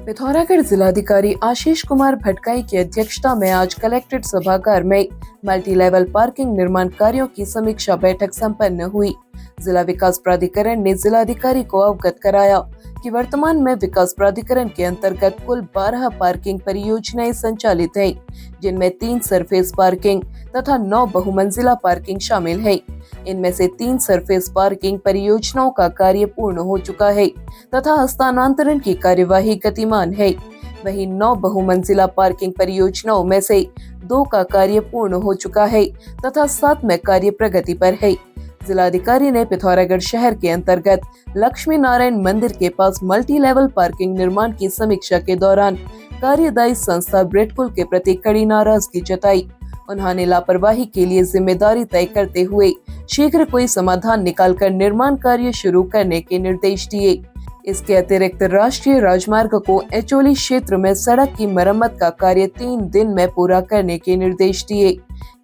पिथौरागढ़ जिलाधिकारी आशीष कुमार भटगाई की अध्यक्षता में आज कलेक्ट्रेट सभागार में मल्टी लेवल पार्किंग निर्माण कार्यों की समीक्षा बैठक संपन्न हुई। जिला विकास प्राधिकरण ने जिलाधिकारी को अवगत कराया कि वर्तमान में विकास प्राधिकरण के अंतर्गत कुल 12 पार्किंग परियोजनाएं संचालित हैं, जिनमें 3 सरफेस पार्किंग तथा 9 बहुमंजिला पार्किंग शामिल है। इनमें से 3 सरफेस पार्किंग परियोजनाओं का कार्य पूर्ण हो चुका है तथा हस्तांतरण की कार्यवाही गतिमान है। वहीं 9 बहुमंजिला पार्किंग परियोजनाओं में से 2 का कार्य पूर्ण हो चुका है तथा 7 में कार्य प्रगति पर है। जिलाधिकारी ने पिथौरागढ़ शहर के अंतर्गत लक्ष्मी नारायण मंदिर के पास मल्टी लेवल पार्किंग निर्माण की समीक्षा के दौरान कार्यदायी संस्था ब्रेडपुल के प्रति कड़ी नाराजगी जताई। उन्होंने लापरवाही के लिए जिम्मेदारी तय करते हुए शीघ्र कोई समाधान निकालकर निर्माण कार्य शुरू करने के निर्देश दिए। इसके अतिरिक्त राष्ट्रीय राजमार्ग को एचोली क्षेत्र में सड़क की मरम्मत का कार्य 3 दिन में पूरा करने के निर्देश दिए।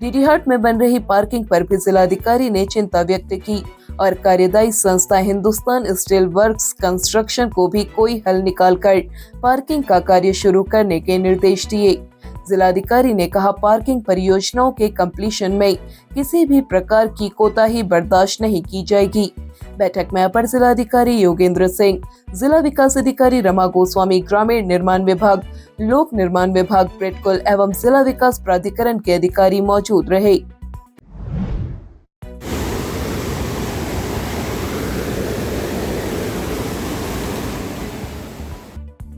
डीडीहाट में बन रही पार्किंग पर भी जिलाधिकारी ने चिंता व्यक्त की और कार्यदायी संस्था हिंदुस्तान स्टील वर्क्स कंस्ट्रक्शन को भी कोई हल निकालकर पार्किंग का कार्य शुरू करने के निर्देश दिए। जिलाधिकारी ने कहा, पार्किंग परियोजनाओं के कंप्लीशन में किसी भी प्रकार की कोताही बर्दाश्त नहीं की जाएगी। बैठक में अपर जिलाधिकारी योगेंद्र सिंह, जिला विकास अधिकारी रमा गोस्वामी, ग्रामीण निर्माण विभाग, लोक निर्माण विभाग, ब्रेडकुल एवं जिला विकास प्राधिकरण के अधिकारी मौजूद रहे।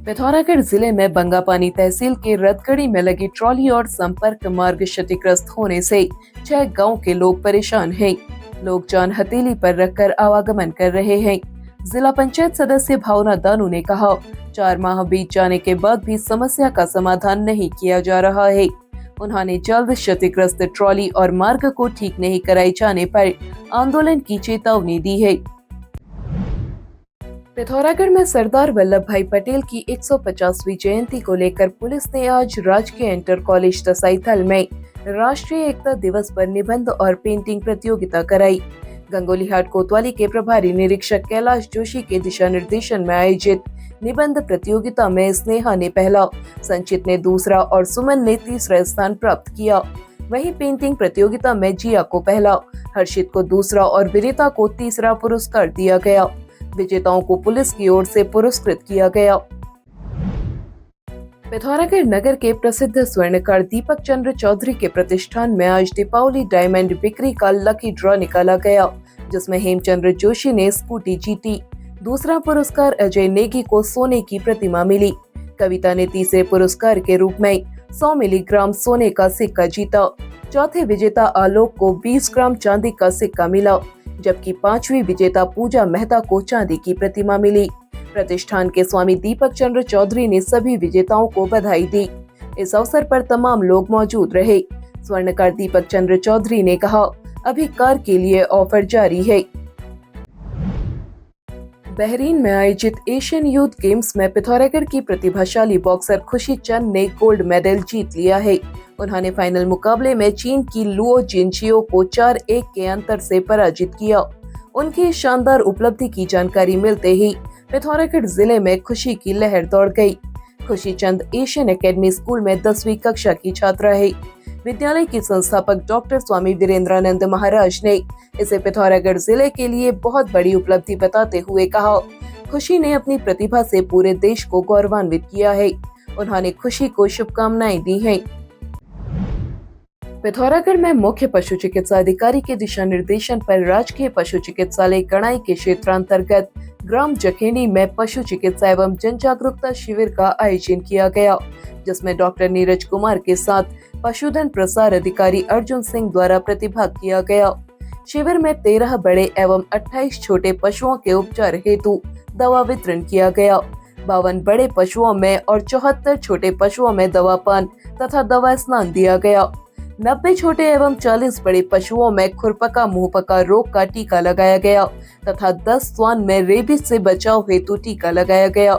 पिथौरागढ़ जिले में बंगापानी तहसील के रतगढ़ी में लगी ट्रॉली और संपर्क मार्ग क्षतिग्रस्त होने से 6 गांव के लोग परेशान हैं। लोग जान हथेली पर रखकर आवागमन कर रहे हैं। जिला पंचायत सदस्य भावना दानू ने कहा, 4 माह बीत जाने के बाद भी समस्या का समाधान नहीं किया जा रहा है। उन्होंने जल्द क्षतिग्रस्त ट्रॉली और मार्ग को ठीक नहीं कराए जाने पर आंदोलन की चेतावनी दी है। पिथौरागढ़ में सरदार वल्लभ भाई पटेल की 150वीं जयंती को लेकर पुलिस ने आज राजकीय इंटर कॉलेज तसाईथल में राष्ट्रीय एकता दिवस पर निबंध और पेंटिंग प्रतियोगिता कराई। गंगोलीहाट कोतवाली के प्रभारी निरीक्षक कैलाश जोशी के दिशा निर्देशन में आयोजित निबंध प्रतियोगिता में स्नेहा ने पहला, संचित ने दूसरा और सुमन ने तीसरा स्थान प्राप्त किया। वहीं पेंटिंग प्रतियोगिता में जिया को पहला, हर्षित को दूसरा और विनीता को तीसरा पुरस्कार दिया गया। विजेताओं को पुलिस की ओर से पुरस्कृत किया गया। पिथौरागढ़ नगर के प्रसिद्ध स्वर्णकार दीपक चंद्र चौधरी के प्रतिष्ठान में आज दीपावली डायमंड बिक्री का लकी ड्रॉ निकाला गया, जिसमें हेमचंद्र जोशी ने स्कूटी जीती। दूसरा पुरस्कार अजय नेगी को सोने की प्रतिमा मिली। कविता ने तीसरे पुरस्कार के रूप में 100 मिलीग्राम सोने का सिक्का जीता। चौथे विजेता आलोक को 20 ग्राम चांदी का सिक्का मिला, जबकि 5वीं विजेता पूजा मेहता को चांदी की प्रतिमा मिली। प्रतिष्ठान के स्वामी दीपक चंद्र चौधरी ने सभी विजेताओं को बधाई दी। इस अवसर पर तमाम लोग मौजूद रहे। स्वर्णकार दीपक चंद्र चौधरी ने कहा, अभी कार के लिए ऑफर जारी है। बहरीन में आयोजित एशियन यूथ गेम्स में पिथौरागढ़ की प्रतिभाशाली बॉक्सर खुशी चंद ने गोल्ड मेडल जीत लिया है। उन्होंने फाइनल मुकाबले में चीन की लुओ जिनचियो को 4-1 के अंतर से पराजित किया। उनकी शानदार उपलब्धि की जानकारी मिलते ही पिथौरागढ़ जिले में खुशी की लहर दौड़ गई। खुशी चंद एशियन एकेडमी स्कूल में 10वीं कक्षा की छात्रा है। विद्यालय की संस्थापक डॉक्टर स्वामी वीरेंद्रानंद महाराज ने इसे पिथौरागढ़ जिले के लिए बहुत बड़ी उपलब्धि बताते हुए कहा, खुशी ने अपनी प्रतिभा से पूरे देश को गौरवान्वित किया है। उन्होंने खुशी को शुभकामनाएं दी हैं। पिथौरागढ़ में मुख्य पशु चिकित्सा अधिकारी के दिशा निर्देशन पर राजकीय पशु चिकित्सालय कणाई के क्षेत्रांतर्गत ग्राम जखेनी में पशु चिकित्सा एवं जन जागरूकता शिविर का आयोजन किया गया, जिसमें डॉक्टर नीरज कुमार के साथ पशुधन प्रसार अधिकारी अर्जुन सिंह द्वारा प्रतिभाग किया गया। शिविर में 13 बड़े एवं 28 छोटे पशुओं के उपचार हेतु दवा वितरण किया गया। 52 बड़े पशुओं में और 74 छोटे पशुओं में दवापान तथा दवा स्नान दिया गया। 90 छोटे एवं 40 बड़े पशुओं में खुरपका मुंहपका रोग का टीका लगाया गया तथा 10 स्वान में रेबीज से बचाव हेतु टीका लगाया गया।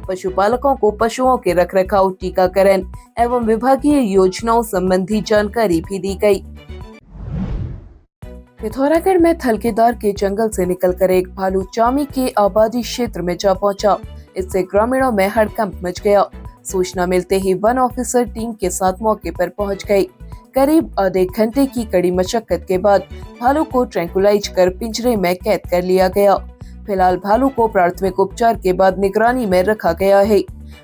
पशुपालकों को पशुओं के रखरखाव, टीकाकरण एवं विभागीय योजनाओं संबंधी जानकारी भी दी गई। पिथौरागढ़ में थलकेदार के जंगल से निकलकर एक भालू चामी के आबादी क्षेत्र में जा पहुंचा। इससे ग्रामीणों में हड़कंप मच गया। सूचना मिलते ही वन ऑफिसर टीम के साथ मौके पर पहुंच गए। करीब आधे घंटे की कड़ी मशक्कत के बाद भालू को ट्रैंकुलाइज कर पिंजरे में कैद कर लिया गया। फिलहाल भालू को प्राथमिक उपचार के बाद निगरानी में रखा गया है।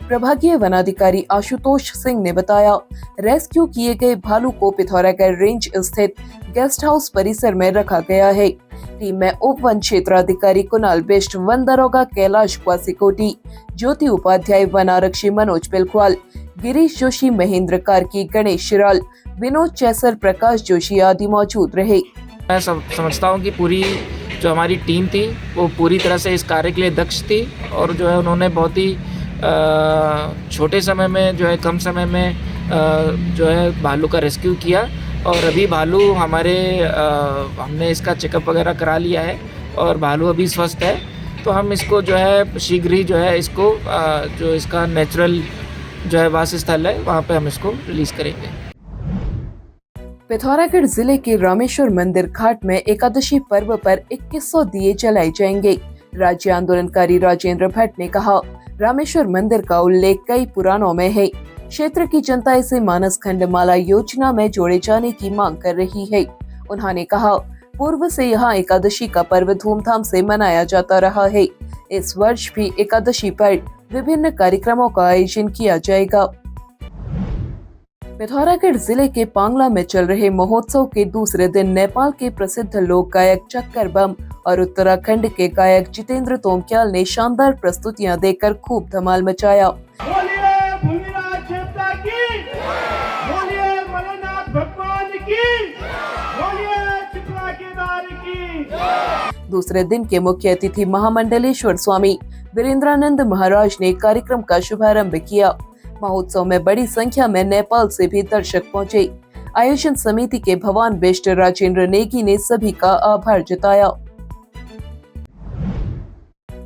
प्रभागीय वनाधिकारी आशुतोष सिंह ने बताया, रेस्क्यू किए गए भालू को पिथौरागढ़ रेंज स्थित गेस्ट हाउस परिसर में रखा गया है। टीम में उप वन क्षेत्राधिकारी कुणाल बिष्ट, वन दरोगा कैलाश क्वासिकोटी, ज्योति उपाध्याय, वन आरक्षी मनोज बिलख्वाल, गिरीश जोशी, महेंद्र कार्की, गणेश शिराल, विनोद चैसर, प्रकाश जोशी आदि मौजूद रहे। मैं समझता हूँ कि पूरी जो हमारी टीम थी वो पूरी तरह से इस कार्य के लिए दक्ष थी और जो है उन्होंने बहुत ही छोटे समय में जो है कम समय में जो है भालू का रेस्क्यू किया और अभी भालू हमने इसका चेकअप वगैरह करा लिया है और भालू अभी स्वस्थ है। तो हम इसको जो है शीघ्र ही जो है इसको जो इसका नेचुरल जो है वास स्थल है वहाँ पे हम इसको रिलीज करेंगे। पिथौरागढ़ जिले के रामेश्वर मंदिर घाट में एकादशी पर्व पर 2100 दिए जलाए जाएंगे। राज्य आंदोलनकारी राजेंद्र भट्ट ने कहा, रामेश्वर मंदिर का उल्लेख कई पुराणों में है। क्षेत्र की जनता इसे मानस खंड माला योजना में जोड़े जाने की मांग कर रही है। उन्होंने कहा, पूर्व से यहाँ एकादशी का पर्व धूमधाम से मनाया जाता रहा है। इस वर्ष भी एकादशी पर विभिन्न कार्यक्रमों का आयोजन किया जाएगा। पिथौरागढ़ जिले के पांगला में चल रहे महोत्सव के दूसरे दिन नेपाल के प्रसिद्ध लोक गायक चक्कर बम और उत्तराखंड के गायक जितेंद्र तोमक्याल ने शानदार प्रस्तुतियां देकर खूब धमाल मचाया। दूसरे दिन के मुख्य अतिथि महामंडलेश्वर स्वामी वीरेंद्रानंद महाराज ने कार्यक्रम का शुभारंभ किया। महोत्सव में बड़ी संख्या में नेपाल से भी दर्शक पहुंचे। आयोजन समिति के भवान बिष्ट राजेंद्र नेगी ने सभी का आभार जताया।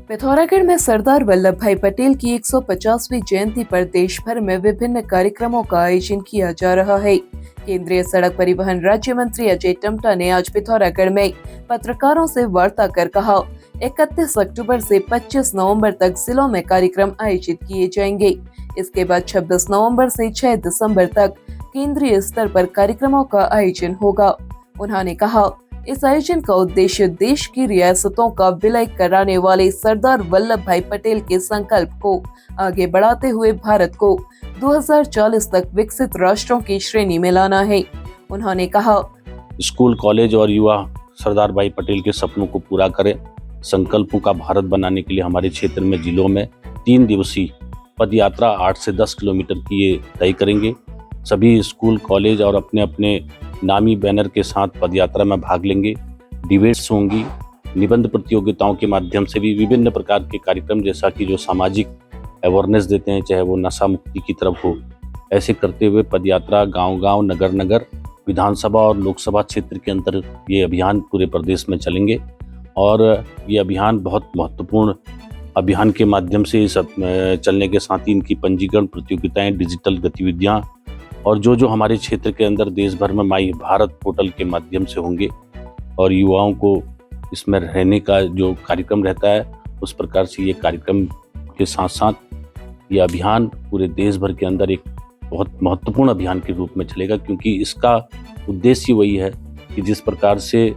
पिथौरागढ़ में सरदार वल्लभ भाई पटेल की 150वीं जयंती पर देश भर में विभिन्न कार्यक्रमों का आयोजन किया जा रहा है। केंद्रीय सड़क परिवहन राज्य मंत्री अजय टम्टा ने आज पिथौरागढ़ में पत्रकारों से वार्ता कर कहा, 31 अक्टूबर से 25 नवंबर तक जिलों में कार्यक्रम आयोजित किए जाएंगे। इसके बाद 26 नवंबर से 6 दिसंबर तक केंद्रीय स्तर पर कार्यक्रमों का आयोजन होगा। उन्होंने कहा, इस आयोजन का उद्देश्य देश की रियासतों का विलय कराने वाले सरदार वल्लभ भाई पटेल के संकल्प को आगे बढ़ाते हुए भारत को 2040 तक विकसित राष्ट्रों की श्रेणी में लाना है। उन्होंने कहा, स्कूल, कॉलेज और युवा सरदार भाई पटेल के सपनों को पूरा करें। संकल्पों का भारत बनाने के लिए हमारे क्षेत्र में जिलों में 3 दिवसीय पद यात्रा 8 से 10 किलोमीटर की ये तय करेंगे। सभी स्कूल, कॉलेज और अपने अपने नामी बैनर के साथ पद यात्रा में भाग लेंगे। डिबेट्स होंगी, निबंध प्रतियोगिताओं के माध्यम से भी विभिन्न प्रकार के कार्यक्रम, जैसा कि जो सामाजिक अवेयरनेस देते हैं, चाहे वो नशा मुक्ति की तरफ हो, ऐसे करते हुए पद यात्रा गाँव-गाँव, नगर-नगर, विधानसभा और लोकसभा क्षेत्र के अंतर ये अभियान पूरे प्रदेश में चलेंगे। और ये अभियान बहुत महत्वपूर्ण अभियान के माध्यम से इस चलने के साथ ही इनकी पंजीकरण प्रतियोगिताएं, डिजिटल गतिविधियां और जो हमारे क्षेत्र के अंदर देश भर में माई भारत पोर्टल के माध्यम से होंगे और युवाओं को इसमें रहने का जो कार्यक्रम रहता है, उस प्रकार से ये कार्यक्रम के साथ साथ ये अभियान पूरे देश भर के अंदर एक बहुत महत्वपूर्ण अभियान के रूप में चलेगा, क्योंकि इसका उद्देश्य वही है कि जिस प्रकार से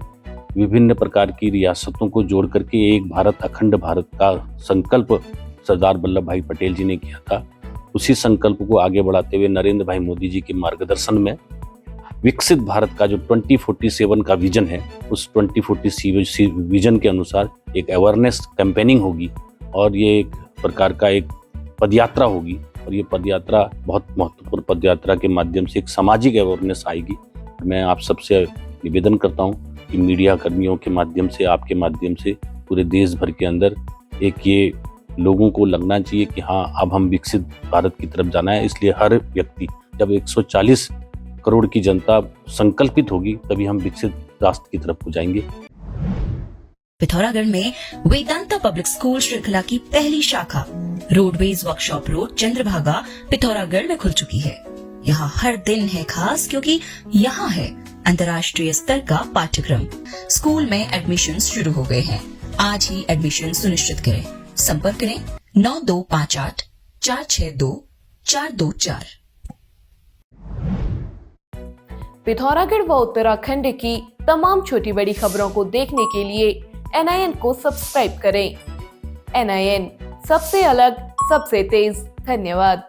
विभिन्न प्रकार की रियासतों को जोड़ करके एक भारत, अखंड भारत का संकल्प सरदार वल्लभ भाई पटेल जी ने किया था, उसी संकल्प को आगे बढ़ाते हुए नरेंद्र भाई मोदी जी के मार्गदर्शन में विकसित भारत का जो 2047 का विजन है, उस 2047 विजन के अनुसार एक अवेयरनेस कैंपेनिंग होगी और ये एक प्रकार का एक पदयात्रा होगी। और ये पदयात्रा बहुत महत्वपूर्ण पदयात्रा के माध्यम से एक सामाजिक अवेयरनेस आएगी। मैं आप सबसे निवेदन करता हूँ कि मीडिया कर्मियों के माध्यम से, आपके माध्यम से पूरे देश भर के अंदर एक ये लोगों को लगना चाहिए कि हाँ, अब हम विकसित भारत की तरफ जाना है। इसलिए हर व्यक्ति, जब 140 करोड़ की जनता संकल्पित होगी, तभी हम विकसित राष्ट्र की तरफ को जाएंगे। पिथौरागढ़ में वेदांता पब्लिक स्कूल श्रृंखला की पहली शाखा roadways workshop road, Chandrabhaga, Pithoragarh में खुल चुकी है। यहाँ हर दिन है खास, क्योंकि यहाँ है अंतर्राष्ट्रीय स्तर का पाठ्यक्रम। स्कूल में एडमिशन शुरू हो गए हैं। आज ही एडमिशन सुनिश्चित करें। संपर्क करें 9258 462 424। पिथौरागढ़ व उत्तराखंड की तमाम छोटी बड़ी खबरों को देखने के लिए NIN को सब्सक्राइब करें। NIN, सबसे अलग, सबसे तेज। धन्यवाद।